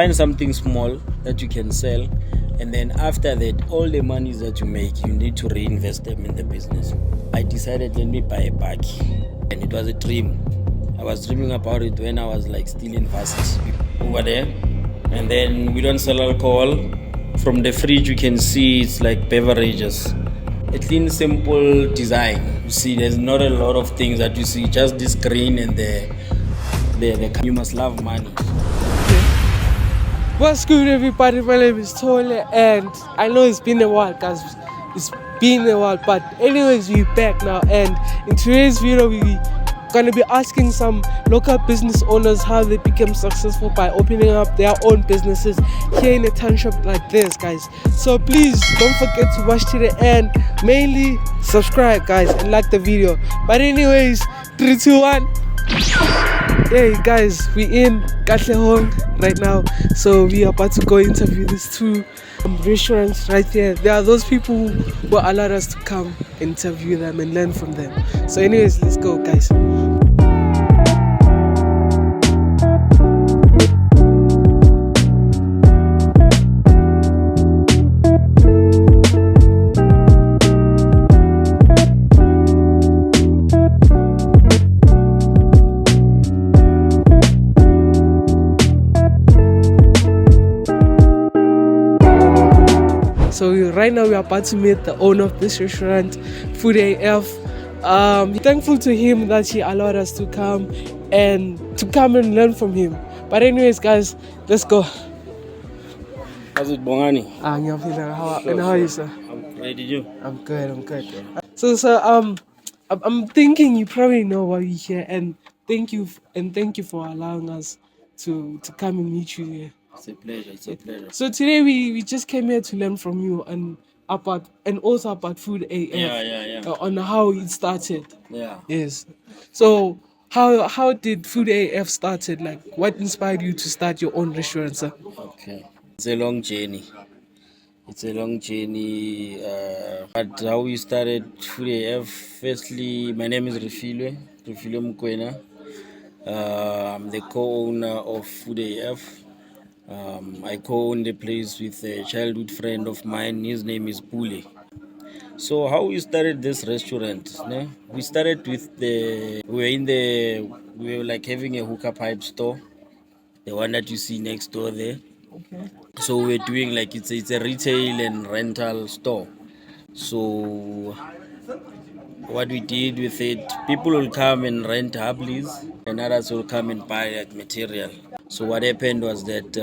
Find something small that you can sell, and then after that, all the monies that you make, you need to reinvest them in the business. I decided, let me buy a bike, and it was a dream. I was dreaming about it when I was like still in varsity over there. And then we don't sell alcohol. From the fridge you can see it's like beverages. A clean, simple design. You see, there's not a lot of things that you see, just this green and the you must love money. What's good, everybody? My name is Tole, and I know it's been a while, guys. It's been a while, but anyways, we're back now. And in today's video, we're gonna be asking some local business owners how they became successful by opening up their own businesses here in a township like this, guys. So please don't forget to watch to the end. Mainly subscribe, guys, and like the video. But anyways, 3, 2, 1. Hey guys, we in Katlehong right now, so we are about to go interview these two restaurants right here. There are those people who allowed us to come interview them and learn from them. So anyways, let's go, guys. So right now we are about to meet the owner of this restaurant, Food AF. Thankful to him that he allowed us to come and learn from him. But anyways, guys, let's go. How's it, Bongani? How are you, sir? I'm ready. You? I'm good. So, I'm thinking you probably know why we're here, and thank you for allowing us to come and meet you here. It's a pleasure. So today we just came here to learn from you and also about Food AF. Yeah. On how it started. Yeah. Yes. So how did Food AF started? Like, what inspired you to start your own restaurant, sir? Okay. It's a long journey. But how we started Food AF, firstly, my name is Refilwe Mukwena. I'm the co-owner of Food AF. I co-own the place with a childhood friend of mine. His name is Pule. So how we started this restaurant? Ne? We started with we were like having a hookah pipe store, the one that you see next door there. Okay. So we're doing like it's a retail and rental store. So what we did with it, people will come and rent hablis, and others will come and buy like material. So what happened was that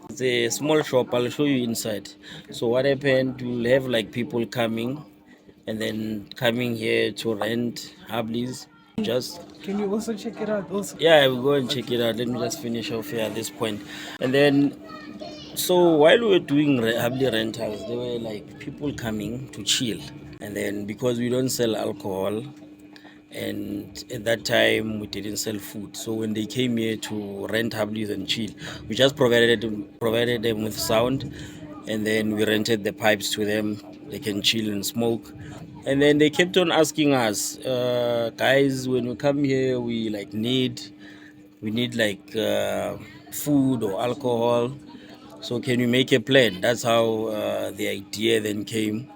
it's a small shop. I'll show you inside. So what happened, we'll have like people coming and then coming here to rent hablis. Can you also check it out also? Yeah, we'll go and check it out. Let me just finish off here at this point. And then, so while we were doing habli rentals, there were like people coming to chill. And then because we don't sell alcohol, and at that time we didn't sell food, so when they came here to rent hablis and chill, we just provided them with sound, and then we rented the pipes to them. They can chill and smoke. And then they kept on asking us, guys, when we come here, we need like food or alcohol, so can you make a plan? That's how the idea then came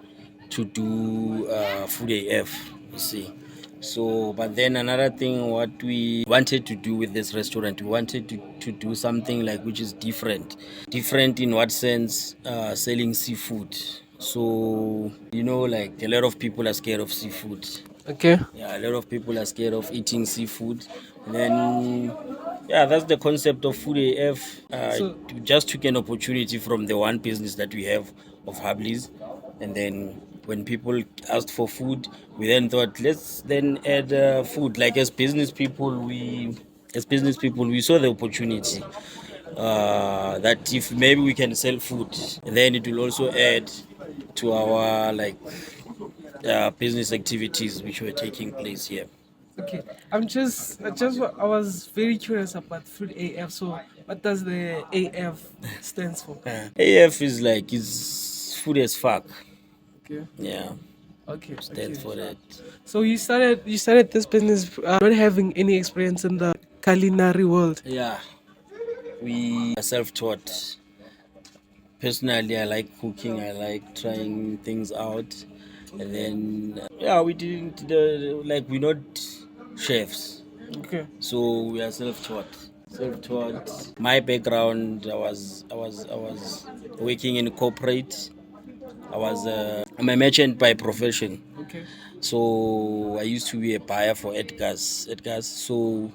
to do Food AF, you see. So, but then another thing, what we wanted to do with this restaurant, we wanted to do something like which is different. Different in what sense? Selling seafood. So, like a lot of people are scared of seafood. Okay. Yeah, a lot of people are scared of eating seafood. And then, yeah, that's the concept of Food AF. We just took an opportunity from the one business that we have of Hablis, and then when people asked for food, we then thought, let's then add food. Like as business people, we saw the opportunity that if maybe we can sell food, then it will also add to our business activities which were taking place here. Okay. I was very curious about Food AF. So what does the AF stands for? AF is food as fuck. Okay. Yeah. Okay. Stands for that. So you started this business not having any experience in the culinary world. Yeah. We are self-taught. Personally, I like cooking. I like trying things out, and then yeah, we didn't like we're not chefs, Okay. so we are self-taught. Self-taught. My background, I was working in corporate. I'm a merchant by profession. Okay. So I used to be a buyer for Edgar's. Edgar's. So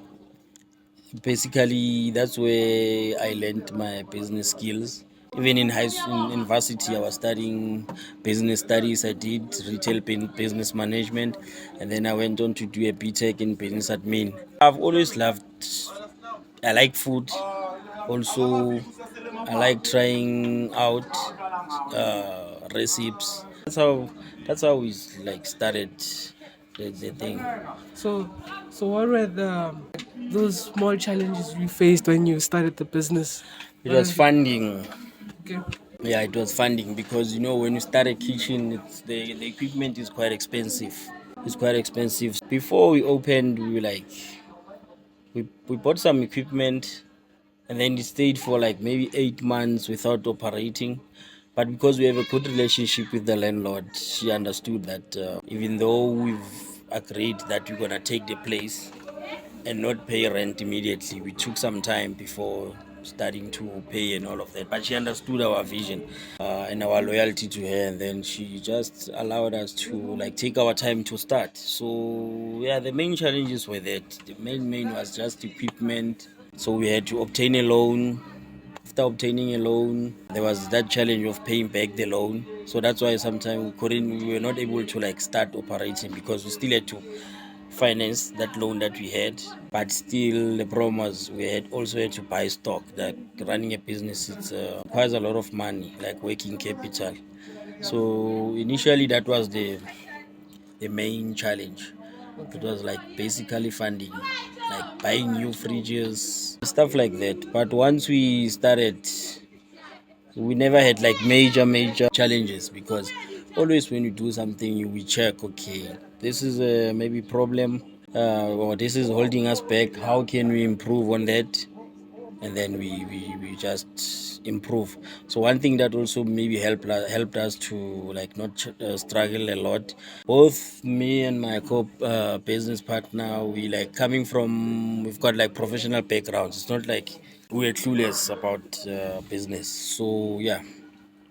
basically, that's where I learned my business skills. Even in high school, in university, I was studying business studies. I did retail business management, and then I went on to do a BTech in business admin. I've always loved. I like food. Also, I like trying out recipes. That's how we like started the thing. So, so what were those small challenges you faced when you started the business? It was funding. Okay. Yeah, it was funding because when you start a kitchen, the equipment is quite expensive. It's quite expensive. Before we opened, we were like we bought some equipment, and then it stayed for like maybe 8 months without operating. But because we have a good relationship with the landlord, she understood that even though we've agreed that we're gonna take the place and not pay rent immediately, we took some time before starting to pay and all of that. But she understood our vision and our loyalty to her, and then she just allowed us to like take our time to start. So yeah, the main challenges were that the main was just equipment. So we had to obtain a loan. After obtaining a loan, there was that challenge of paying back the loan. So that's why sometimes we were not able to like start operating because we still had to finance that loan that we had. But still, the problem was we had also had to buy stock. That running a business, it requires a lot of money, like working capital. So initially, that was the main challenge. It was like basically funding, like buying new fridges, stuff like that. But once we started, we never had like major challenges because always when you do something, you will check, okay, this is a maybe problem, or this is holding us back. How can we improve on that? And then we just improve. So one thing that also maybe helped us to like not struggle a lot. Both me and my business partner, we like coming from, we've got like professional backgrounds. It's not like we're clueless about business. So yeah.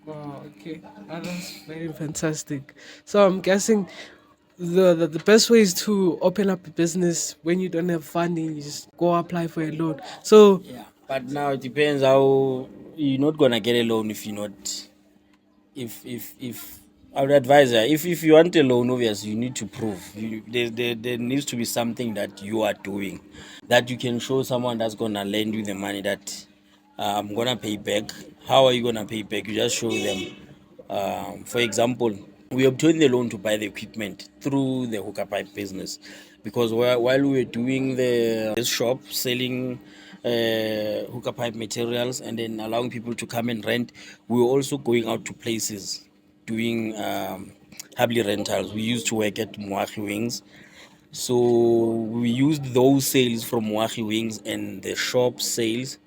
Wow. Okay. That's very fantastic. So I'm guessing the best way is to open up a business when you don't have funding. You just go apply for a loan. So Yeah, but now it depends how you're not gonna get a loan if you're not. If I would advise her, if you want a loan, obviously you need to prove. There needs to be something that you are doing, that you can show someone that's gonna lend you the money that I'm gonna pay back. How are you gonna pay back? You just show them. For example, we obtained the loan to buy the equipment through the hookah pipe business because while we were doing this shop selling hookah pipe materials and then allowing people to come and rent, we were also going out to places doing hubly rentals. We used to work at Moahi Wings. So we used those sales from Moahi Wings and the shop sales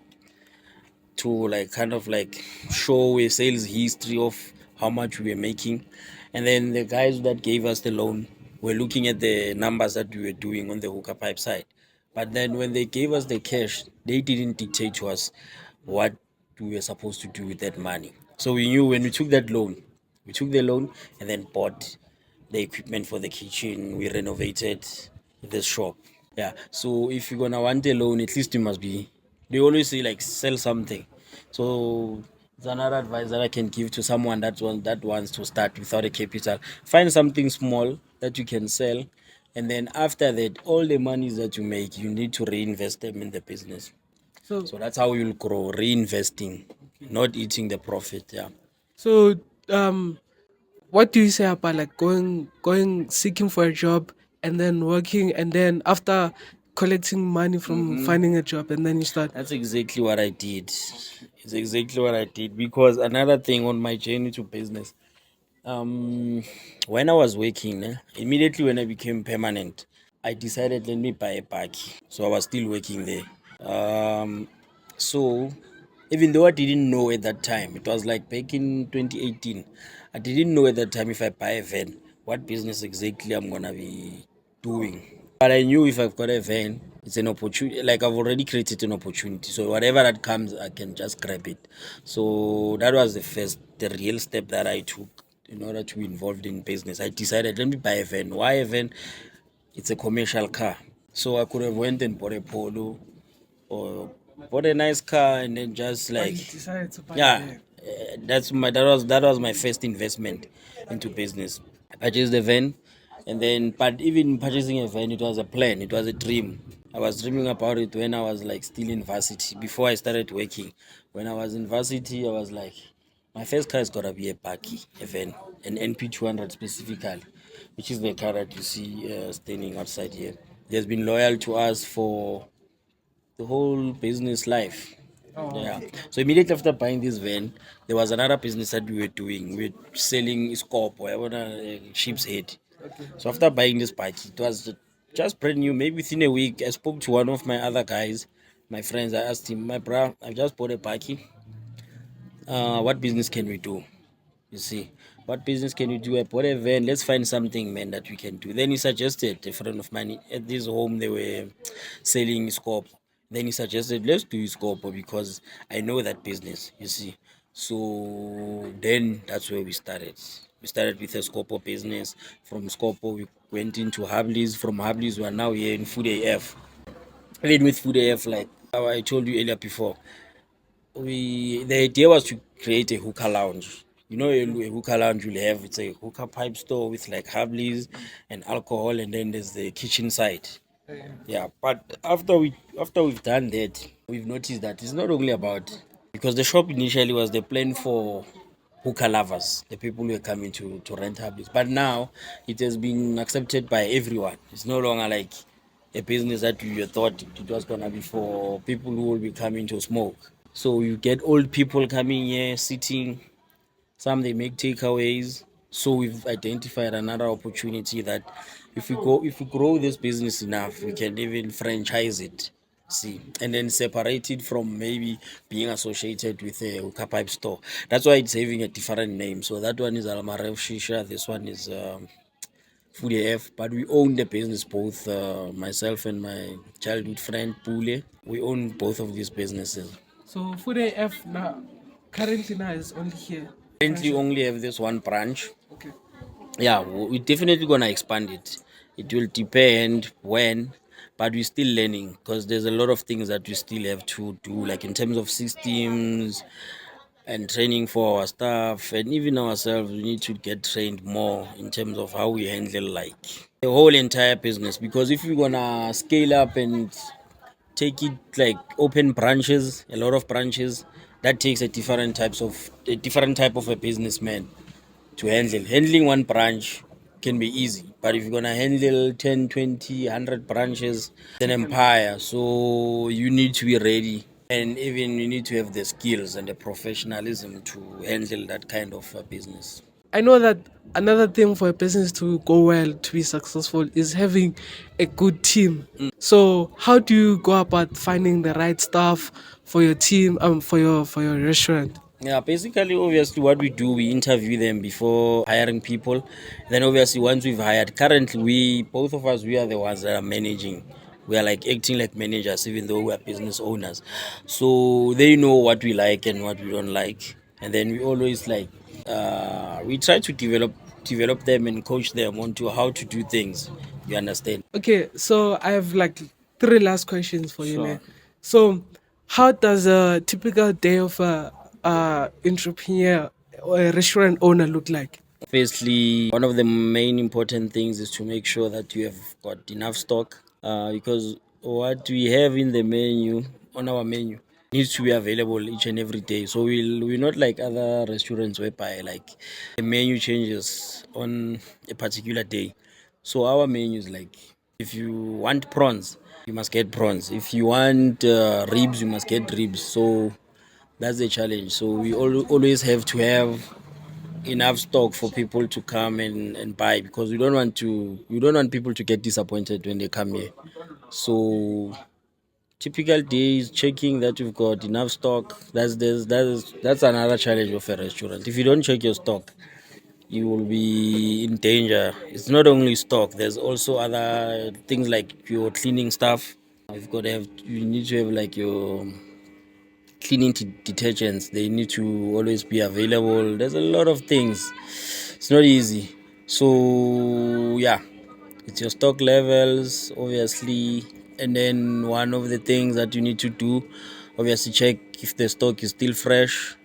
to like kind of like show a sales history of how much we were making. And then the guys that gave us the loan were looking at the numbers that we were doing on the hookah pipe side. But then when they gave us the cash, they didn't dictate to us what we were supposed to do with that money. So we knew when we took that loan, we took the loan and then bought the equipment for the kitchen. We renovated the shop. Yeah. So if you're gonna want a loan, at least you must be. They always say like sell something. So it's another advice that I can give to someone that wants to start without a capital. Find something small that you can sell, and then after that, all the monies that you make, you need to reinvest them in the business. so So that's how you'll grow, reinvesting, not eating the profit. Yeah. so what do you say about like going seeking for a job and then working and then after collecting money from finding a job and then you start. That's exactly what I did. It's exactly what I did because another thing on my journey to business, when I was working, immediately when I became permanent, I decided let me buy a bike. So I was still working there. Um, So even though I didn't know at that time, it was like back in 2018, I didn't know at that time if I buy a van, what business exactly I'm gonna be doing. But I knew if I've got a van, it's an opportunity. Like I've already created an opportunity. So whatever that comes, I can just grab it. So that was the real step that I took in order to be involved in business. I decided, let me buy a van. Why a van? It's a commercial car. So I could have went and bought a Polo or bought a nice car and then just But like, you decided to buy a yeah, van. that was my first investment into business. I purchased a van, and then but even purchasing a van, it was a plan, it was a dream. I was dreaming about it when I was like still in varsity before I started working. When I was in varsity, I was like, my first car is gotta be a Paki, a van, an NP 200 specifically, which is the car that you see standing outside here. He has been loyal to us for the whole business life. Oh, Yeah. okay. So immediately after buying this van, there was another business that we were doing. We were selling scope or a sheep's head. Okay. So after buying this bike, it was just brand new. Maybe within a week, I spoke to one of my other guys, my friends. I asked him, my bro, I just bought a bike. What business can we do? You see, what business can you do? I bought a van. Let's find something, man, that we can do. Then he suggested, a friend of mine at this home, they were selling scope. Then he suggested, let's do scope because I know that business, you see. So then that's where we started. We started with a Scopo business. From Scopo, we went into Hablis. From Hablis, we are now here in Food AF. Even with Food AF, like how I told you earlier before, the idea was to create a hookah lounge. You know, a hookah lounge will have it's a hookah pipe store with like Hablis and alcohol, and then there's the kitchen side. Yeah, but after we've done that, we've noticed that it's not only about because the shop initially was the plan for hookah lovers, the people who are coming to rent Hablis. But now it has been accepted by everyone. It's no longer like a business that you thought it was gonna be for people who will be coming to smoke. So you get old people coming here, sitting. Some they make takeaways. So we've identified another opportunity that if we grow this business enough, we can even franchise it. See, and then separate it from maybe being associated with a hookah pipe store. That's why it's having a different name. So that one is Almarev Shisha. This one is Food AF. But we own the business both. Myself and my childhood friend Pule. We own both of these businesses. So Food AF now currently now is only here. Currently, only have this one branch. Okay. Yeah, we're definitely gonna expand it. It will depend when, but we're still learning because there's a lot of things that we still have to do, like in terms of systems and training for our staff and even ourselves. We need to get trained more in terms of how we handle like the whole entire business. Because if we're gonna scale up and take it like open branches, a lot of branches, that takes a different type of a businessman to handle. Handling one branch can be easy, but if you're gonna handle 10, 20, 100 branches, it's an empire. So you need to be ready, and even you need to have the skills and the professionalism to handle that kind of business. I know that another thing for a business to go well, to be successful, is having a good team. So how do you go about finding the right staff for your team, for your restaurant? Yeah, basically, obviously, what we do, we interview them before hiring people. Then, obviously, once we've hired, currently, both of us, we are the ones that are managing. We are like acting like managers, even though we are business owners. So they know what we like and what we don't like. And then we always like, we try to develop them and coach them onto how to do things. You understand? Okay, so I have like three last questions for you, Sure. man. So, how does a typical day of a entrepreneur or a restaurant owner look like? Firstly, one of the main important things is to make sure that you have got enough stock because what we have in the menu, on our menu, needs to be available each and every day. So we're not like other restaurants whereby like the menu changes on a particular day. So our menu is like if you want prawns, you must get prawns. If you want ribs, you must get ribs. So that's the challenge. So we always have to have enough stock for people to come and buy because we don't want people to get disappointed when they come here. So Typical days, checking that you've got enough stock. That's another challenge of a restaurant. If you don't check your stock, you will be in danger. It's not only stock. There's also other things like your cleaning stuff. You've got to have. You need to have like your cleaning detergents. They need to always be available. There's a lot of things. It's not easy. So yeah, it's your stock levels, obviously, and then one of the things that you need to do, obviously, check if the stock is still fresh.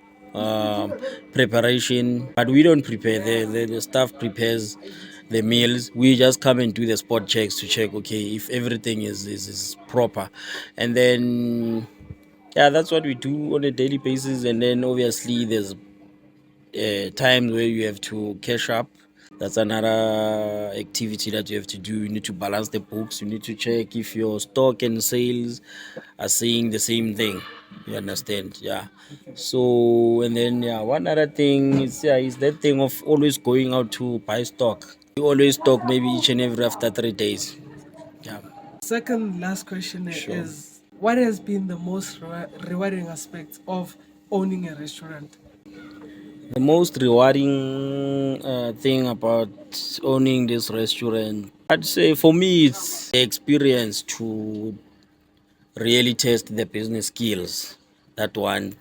Preparation, but we don't prepare. The staff prepares the meals. We just come and do the spot checks to check, okay, if everything is proper, and then yeah, that's what we do on a daily basis. And then obviously there's times where you have to cash up. That's another activity that you have to do. You need to balance the books. You need to check if your stock and sales are saying the same thing. You understand? Yeah. So and then yeah, one other thing is that thing of always going out to buy stock. You always stock maybe each and every after 3 days. Yeah. Second last question Sure. is, what has been the most rewarding aspect of owning a restaurant? The most rewarding thing about owning this restaurant, I'd say for me, it's the experience to really test the business skills that one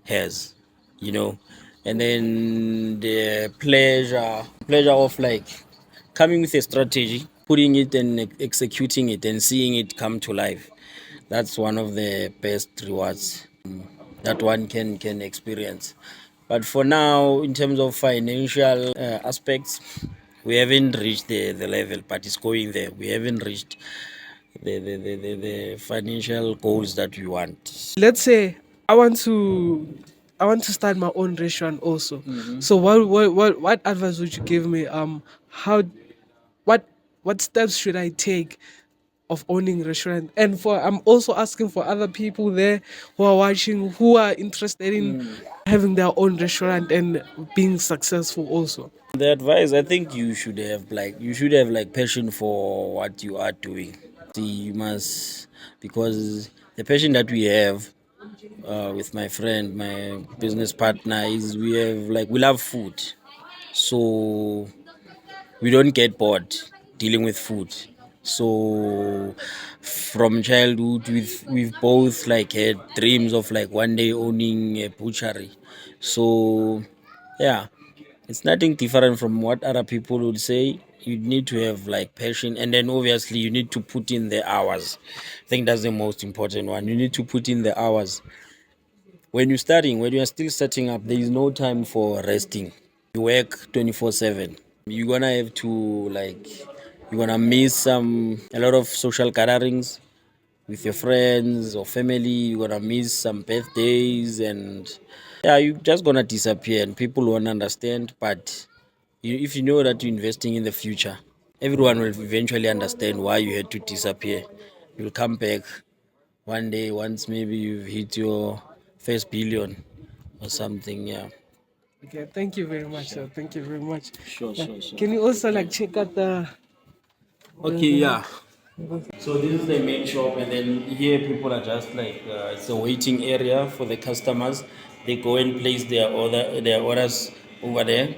has, you know, and then the pleasure of like coming with a strategy, putting it and executing it and seeing it come to life. That's one of the best rewards that one can experience. But for now, in terms of financial aspects, we haven't reached the level, but it's going there. We haven't reached the financial goals that we want. Let's say I want to start my own restaurant also. So what advice would you give me? How what what steps should I take of owning a restaurant? And for I'm also asking for other people there who are watching who are interested in having their own restaurant and being successful also. The advice, I think you should have like passion for what you are doing. See, you must, because the passion that we have with my friend, my business partner, is we love food. So we don't get bored dealing with food. So from childhood, we've both like had dreams of like one day owning a butchery. So yeah, it's nothing different from what other people would say. You need to have like passion, and then obviously you need to put in the hours. I think that's the most important one. You need to put in the hours. When you are still setting up, there is no time for resting. You work 24/7. You're gonna have to like you're gonna miss a lot of social gatherings with your friends or family. You're gonna miss some birthdays, and yeah, you're just gonna disappear and people won't understand. But if you know that you're investing in the future, everyone will eventually understand why you had to disappear. You'll come back one day once maybe you've hit your first billion or something. Yeah. Okay, thank you very much, sir. Thank you very much. Sure, Yeah. sure, sure. Can you also like check out Okay, yeah. So this is the main shop, and then here people are just like it's a waiting area for the customers. They go and place their orders over there,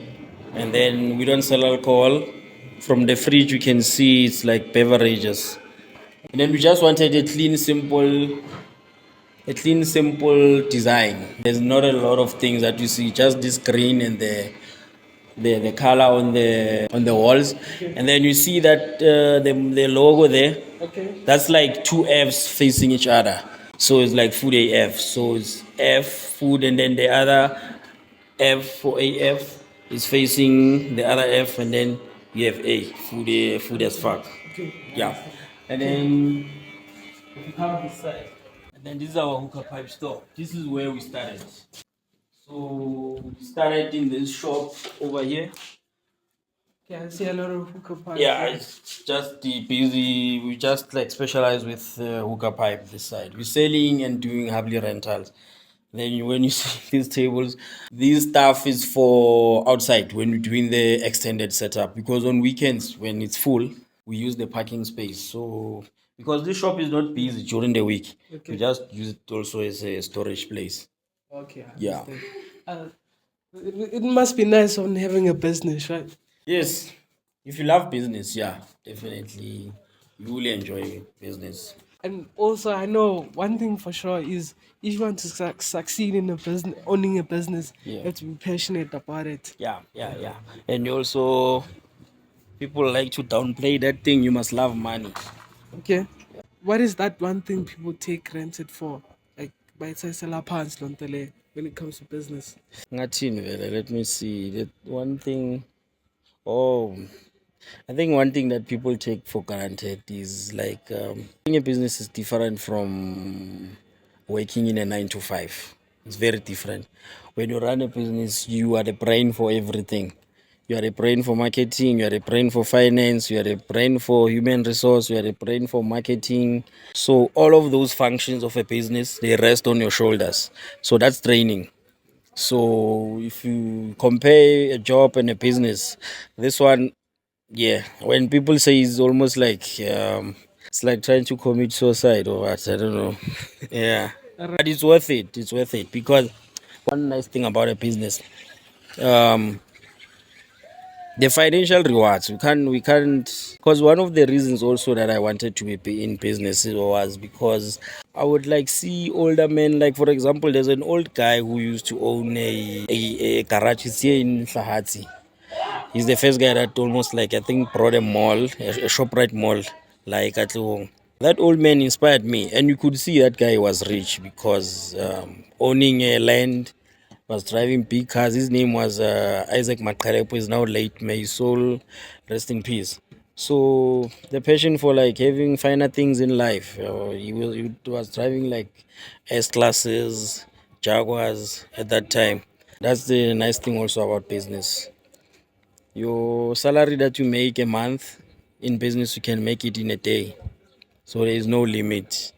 and then we don't sell alcohol. From the fridge, you can see it's like beverages, and then we just wanted a clean, simple design. There's not a lot of things that you see, just this green and the color on the walls, and then you see that the logo there. Okay. That's like two Fs facing each other. So it's like food AF. So it's F food, and then the other F for AF is facing the other F, and then you have food as fuck. Okay. Yeah. And then if you come this side, and then this is our hookah pipe store. This is where we started. So we started in this shop over here. Okay, I see a lot of hookah pipes. Yeah, it's just the busy. We just like specialize with hookah pipe this side. We're selling and doing Habli rentals. Then when you see these tables, this stuff is for outside when we're doing the extended setup. Because on weekends when it's full, we use the parking space. So Because this shop is not busy during the week. Okay. We just use it also as a storage place. Okay, I Yeah. understand. It must be nice on having a business, right? Yes. If you love business, yeah, definitely you will enjoy business. And also, I know one thing for sure is if you want to succeed in a business, owning a business, Yeah. you have to be passionate about it. Yeah. And also, people like to downplay that thing. You must love money. Okay. What is that one thing people take granted for? Like, by when it comes to business. Ngathini vele, let me see. That one thing. Oh, I think one thing that people take for granted is like running a business is different from working in a 9 to 5. It's very different. When you run a business, you are the brain for everything. You are the brain for marketing, you are the brain for finance, you are the brain for human resource, you are the brain for marketing. So all of those functions of a business, they rest on your shoulders. So that's training. So if you compare a job and a business, this one, yeah, when people say it's almost like it's like trying to commit suicide or what, I don't know. Yeah, but it's worth it. It's worth it because one nice thing about a business, um, the financial rewards. We can't because one of the reasons also that I wanted to be in business was because I would like see older men. Like for example, there's an old guy who used to own a garage. It's here in Sahati. He's the first guy that almost like I think brought a mall, a ShopRite mall, like Katlehong. That old man inspired me, and you could see that guy was rich because owning a land, was driving big cars. His name was Isaac Makarepo. Is now late. May his soul rest in peace. So the passion for like having finer things in life. He was driving like S classes, Jaguars at that time. That's the nice thing also about business. Your salary that you make a month in business, you can make it in a day. So there is no limit.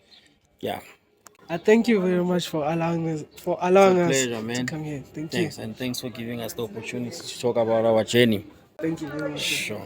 Yeah. I thank you very much for It's a allowing us pleasure, to man. come here. Thank you. Thanks. And thanks for giving us the opportunity to talk about our journey. Thank you very much. Sure.